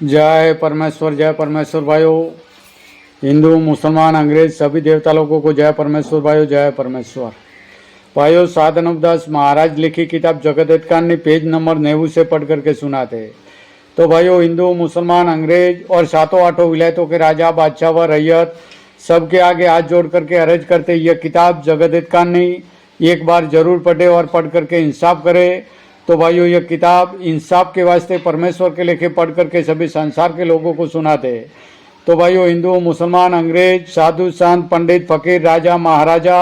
जय परमेश्वर भाइयों। हिंदू मुसलमान अंग्रेज सभी देवता लोगों को जय परमेश्वर भाइयों। जय परमेश्वर भाइयों। साधनोपदास महाराज लिखी किताब जगत हित कहानी पेज नंबर 90 से पढ़ करके सुनाते। तो भाइयों, हिंदू मुसलमान अंग्रेज और सातों आठों विलायतों के राजा बादशाह व रैयत सबके आगे हाथ जोड़ करके अर्ज करते, यह किताब जगत हित कहानी एक बार जरूर पढ़े और पढ़ करके इंसाफ करे। तो भाइयों, यह किताब इंसाफ के वास्ते परमेश्वर के लेखे पढ़ करके सभी संसार के लोगों को सुनाते। तो भाइयों, हिंदू मुसलमान अंग्रेज साधु संत पंडित फकीर राजा महाराजा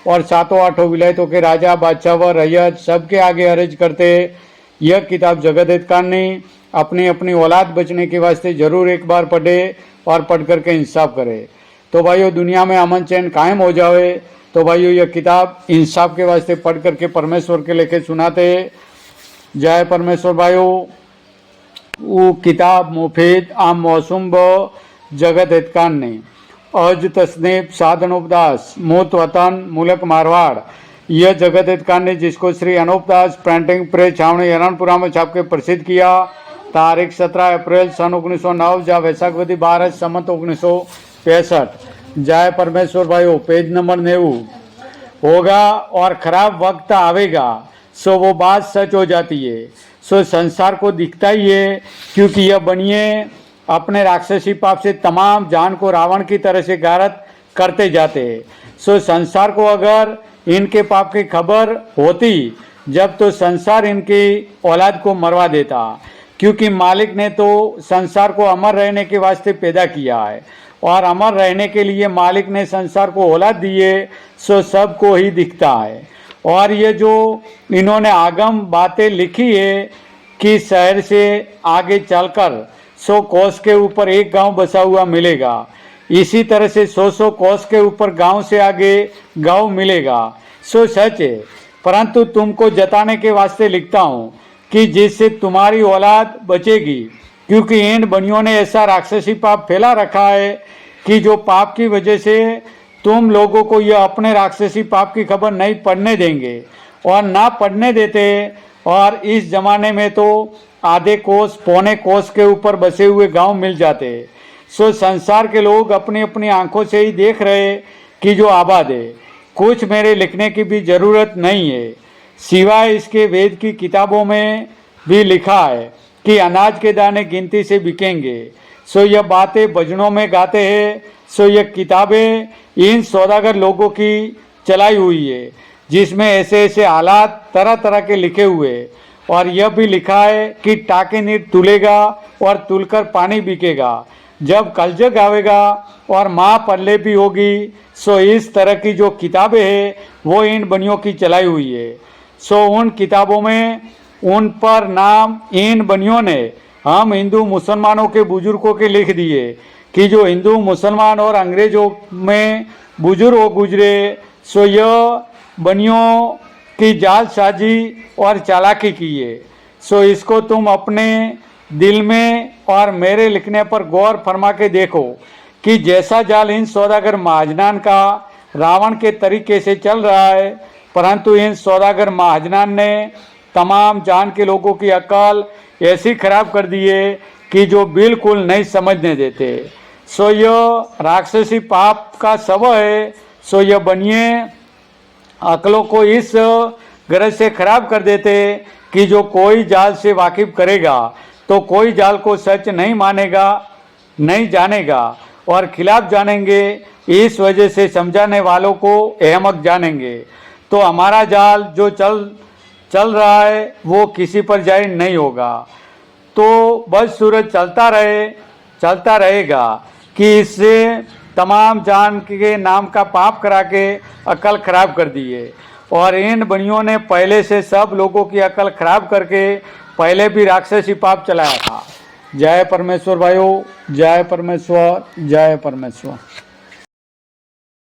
और सातों आठों विलायतों के राजा बादशाह व रैयत सबके आगे अर्ज करते, यह किताब जगत हित कहानी अपनी अपनी औलाद बचने के वास्ते जरूर एक बार पढ़े और पढ़ करके इंसाफ करे। तो भाइयों, दुनिया में अमन चैन कायम हो जाए। तो भाइयों, यह किताब इंसाफ के वास्ते पढ़ करके परमेश्वर के लेखे सुनाते। जय परमेश्वर भाइयों। वो किताब मुफीद आम मौसूम ब जगत हित कहानी अज तस्नीफ साधनोपदास मूत वतन मुल्क मारवाड़। यह जगत हित कहानी जिसको श्री अनूपदास प्रिंटिंग प्रेस छावनी हरणपुरा में छाप के प्रसिद्ध किया। तारीख 17 अप्रैल सन 1909 जा वैशाखवती 12 संमत 1965। जय परमेश्वर भाइयों। Page number 90। होगा और खराब वक्त आवेगा सो वो बात सच हो जाती है। सो संसार को दिखता ही है, क्योंकि यह बनिए अपने राक्षसी पाप से तमाम जान को रावण की तरह से गारत करते जाते हैं। सो संसार को अगर इनके पाप की खबर होती जब, तो संसार इनकी औलाद को मरवा देता, क्योंकि मालिक ने तो संसार को अमर रहने के वास्ते पैदा किया है और अमर रहने के लिए मालिक ने संसार को औलाद दी है। सो सबको ही दिखता है। और ये जो इन्होंने आगम बातें लिखी है कि शहर से आगे चलकर 100 कोस के ऊपर एक गांव बसा हुआ मिलेगा, इसी तरह से 100 कोस के ऊपर गांव से आगे गांव मिलेगा। सो सच है, परंतु तुमको जताने के वास्ते लिखता हूँ कि जिससे तुम्हारी औलाद बचेगी, क्योंकि इन बनियों ने ऐसा राक्षसी पाप फैला रखा है कि जो पाप की वजह से तुम लोगों को यह अपने राक्षसी पाप की खबर नहीं पढ़ने देंगे और ना पढ़ने देते। और इस जमाने में तो आधे कोस पौने कोस के ऊपर बसे हुए गांव मिल जाते। सो संसार के लोग अपनी अपनी आंखों से ही देख रहे कि जो आबाद है। कुछ मेरे लिखने की भी जरूरत नहीं है, सिवाय इसके वेद की किताबों में भी लिखा है कि अनाज के दाने गिनती से बिकेंगे। सो यह बातें भजनों में गाते हैं। सो यह किताबें इन सौदागर लोगों की चलाई हुई है, जिसमें ऐसे ऐसे हालात तरह तरह के लिखे हुए। और यह भी लिखा है कि टाके नीर तुलेगा और तुलकर पानी बिकेगा, जब कलजग आवेगा और माँ पल्ले भी होगी। सो इस तरह की जो किताबें हैं वो इन बनियों की चलाई हुई है। सो उन किताबों में उन पर नाम इन बनियों ने हम हिंदू मुसलमानों के बुजुर्गों के लिख दिए कि जो हिंदू मुसलमान और अंग्रेजों में बुजुर्ग हो गुजरे। सो यह बनियों की जालसाजी और चालाकी की है। सो इसको तुम अपने दिल में और मेरे लिखने पर गौर फरमा के देखो कि जैसा जाल इन सौदागर महाजनान का रावण के तरीके से चल रहा है, परंतु इन सौदागर महाजनान ने तमाम जान के लोगों की अकल ऐसी खराब कर दी है कि जो बिल्कुल नहीं समझने देते। सो यह राक्षसी पाप का सबब है। सो यह बनिए अकलों को इस गरज से खराब कर देते कि जो कोई जाल से वाकिफ करेगा तो कोई जाल को सच नहीं मानेगा, नहीं जानेगा और खिलाफ जानेंगे। इस वजह से समझाने वालों को अहमक जानेंगे। तो हमारा जाल जो चल रहा है वो किसी पर जाहिर नहीं होगा। तो बस सूरज चलता रहेगा कि इससे तमाम जान के नाम का पाप करा के अकल खराब कर दी है। और इन बनियों ने पहले से सब लोगों की अकल खराब करके पहले भी राक्षसी पाप चलाया था। जय परमेश्वर भाइयों। जय परमेश्वर। जय परमेश्वर।